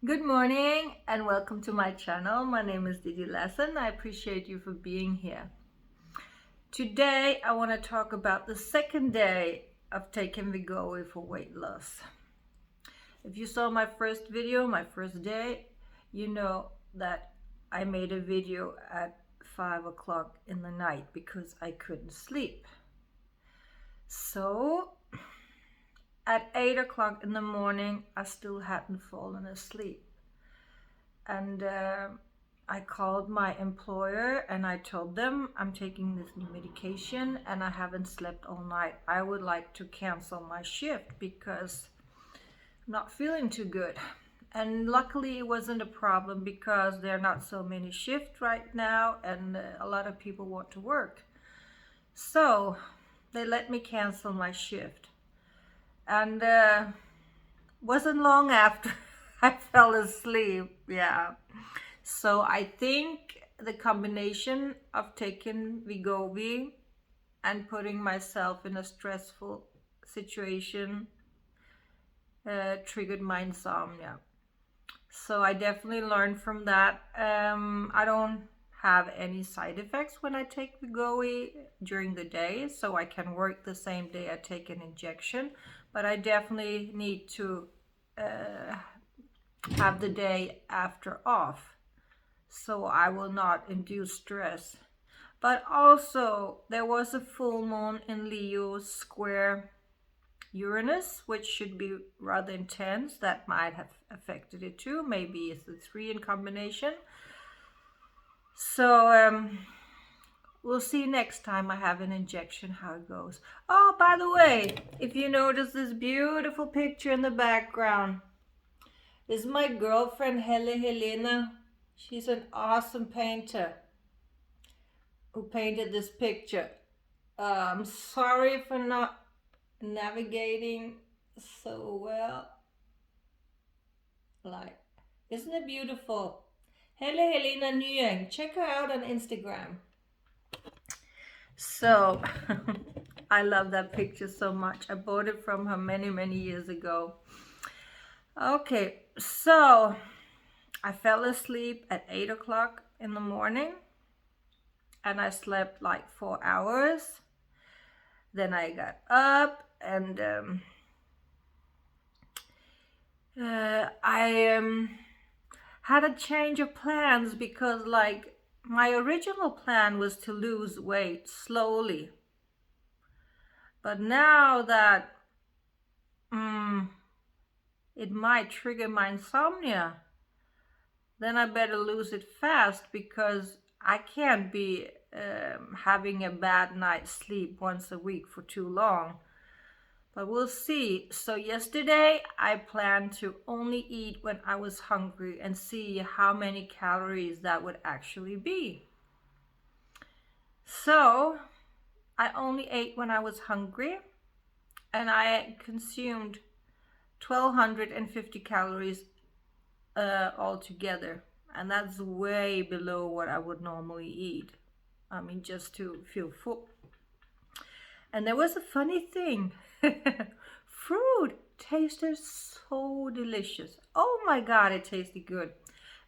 Good morning and welcome to my channel. My name is Didi Lesson. I appreciate you for being here. Today I want to talk about the second day of taking Wegovy for weight loss. If you saw my first video, my first day, you know that I made a video at 5 o'clock in the night because I couldn't sleep. So at 8 o'clock in the morning, I still hadn't fallen asleep. And I called my employer and I told them I'm taking this new medication and I haven't slept all night. I would like to cancel my shift because I'm not feeling too good. And luckily it wasn't a problem because there are not so many shifts right now and a lot of people want to work. So they let me cancel my shift. And wasn't long after I fell asleep. Yeah. So I think the combination of taking Wegovy and putting myself in a stressful situation triggered my insomnia. So I definitely learned from that. I don't have any side effects when I take Wegovy during the day, so I can work the same day I take an injection. But I definitely need to have the day after off, so I will not induce stress. But also, there was a full moon in Leo square Uranus, which should be rather intense. That might have affected it too. Maybe it's the three in combination. So we'll see next time I have an injection how it goes. Oh, by the way, if you notice this beautiful picture in the background, this is my girlfriend Helena. She's an awesome painter who painted this picture. I'm sorry for not navigating so well. Like, isn't it beautiful? Helena Nguyen. Check her out on Instagram. So, I love that picture so much. I bought it from her many years ago. Okay, so I fell asleep at 8 o'clock in the morning and I slept like 4 hours. Then I got up and I had a change of plans because like my original plan was to lose weight slowly. But now that it might trigger my insomnia, then I better lose it fast because I can't be having a bad night's sleep once a week for too long. But we'll see. So yesterday I planned to only eat when I was hungry and see how many calories that would actually be. So I only ate when I was hungry and I consumed 1,250 calories altogether, and that's way below what I would normally eat. I mean, just to feel full. And there was a funny thing. Fruit tasted so delicious. Oh my God, it tasted good.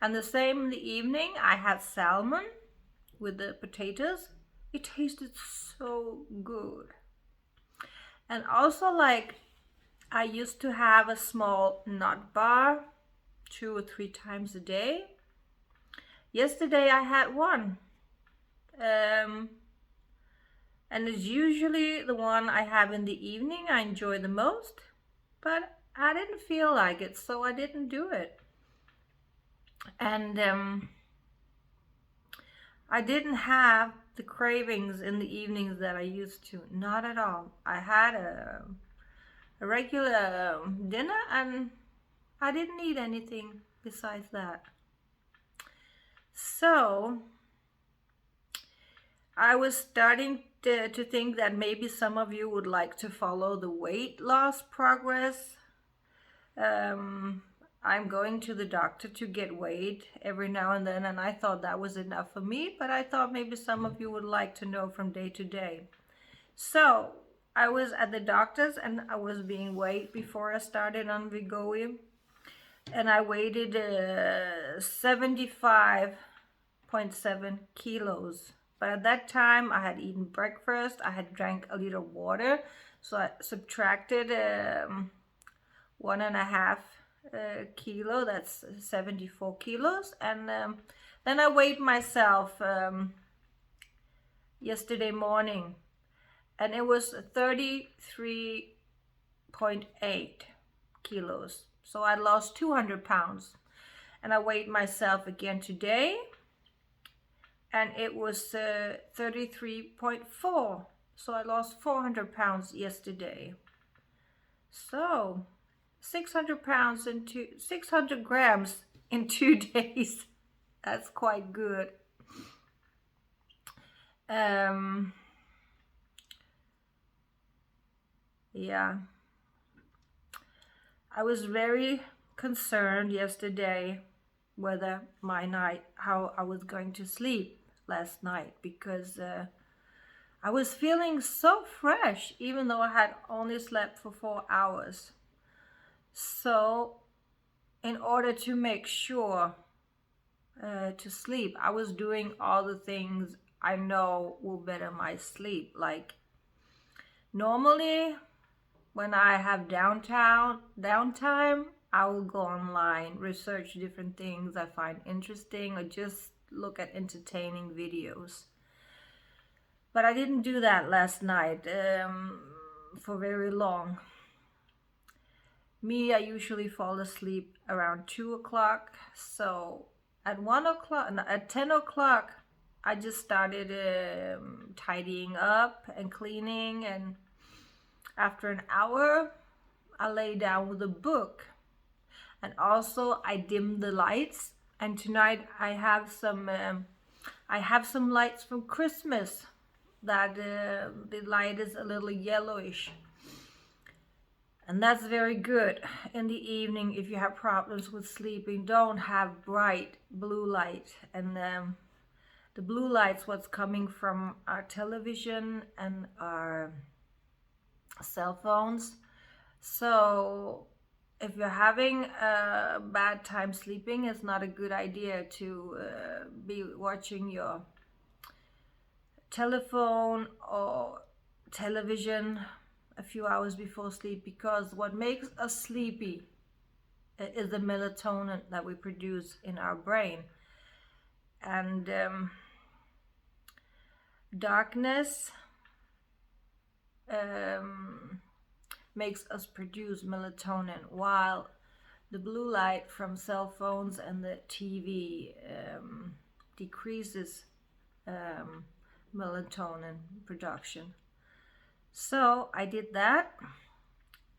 And the same in the evening, I had salmon with the potatoes. It tasted so good. And also, like, I used to have a small nut bar 2 or 3 times a day. Yesterday I had one. And it's usually the one I have in the evening I enjoy the most. But I didn't feel like it, so I didn't do it. And I didn't have the cravings in the evenings that I used to. Not at all. I had a regular dinner and I didn't eat anything besides that. So I was starting to think that maybe some of you would like to follow the weight loss progress. I'm going to the doctor to get weighed every now and then, and I thought that was enough for me, but I thought maybe some of you would like to know from day to day. So I was at the doctor's and I was being weighed before I started on Wegovy. and I weighed 75.7 kilos. But at that time, I had eaten breakfast, I had drank a liter of water, so I subtracted 1.5 kilo, that's 74 kilos, and then I weighed myself yesterday morning, and it was 33.8 kilos. So I lost 200 pounds. And I weighed myself again today, and it was 33.4. So I lost 400 pounds yesterday. So 600 pounds in 600 grams in 2 days. That's quite good. Yeah. I was very concerned yesterday whether how I was going to sleep last night, because I was feeling so fresh even though I had only slept for 4 hours. So in order to make sure to sleep, I was doing all the things I know will better my sleep. Like normally when I have downtime, I will go online, research different things I find interesting, or just look at entertaining videos. But I didn't do that last night for very long. I usually fall asleep around 2 o'clock. So at 10 o'clock, I just started tidying up and cleaning. And after an hour, I lay down with a book. And also I dimmed the lights. And tonight I have some lights from Christmas that the light is a little yellowish. And that's very good. In the evening, if you have problems with sleeping, don't have bright blue light. And the blue light's what's coming from our television and our cell phones. So if you're having a bad time sleeping, it's not a good idea to be watching your telephone or television a few hours before sleep, because what makes us sleepy is the melatonin that we produce in our brain. And darkness makes us produce melatonin, while the blue light from cell phones and the TV decreases melatonin production. So I did that,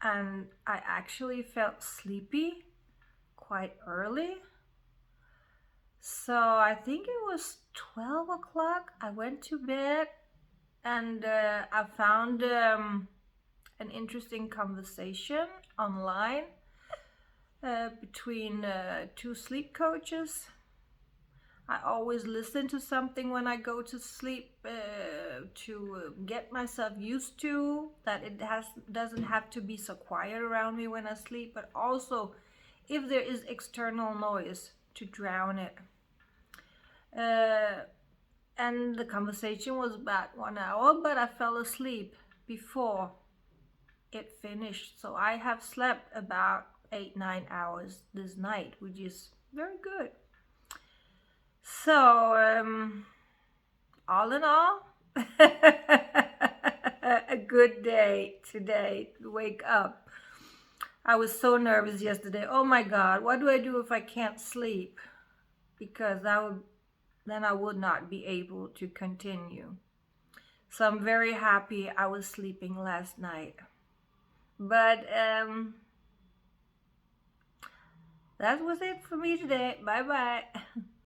and I actually felt sleepy quite early. So I think it was 12 o'clock. I went to bed, and I found an interesting conversation online between two sleep coaches. I always listen to something when I go to sleep to get myself used to that it doesn't have to be so quiet around me when I sleep, but also if there is external noise, to drown it. And the conversation was about 1 hour, but I fell asleep before it finished. So I have slept about 8-9 hours this night, which is very good. So, all in all, a good day today to wake up. I was so nervous yesterday. Oh my God, what do I do if I can't sleep? Because then I would not be able to continue. So I'm very happy I was sleeping last night. But that was it for me today. Bye bye.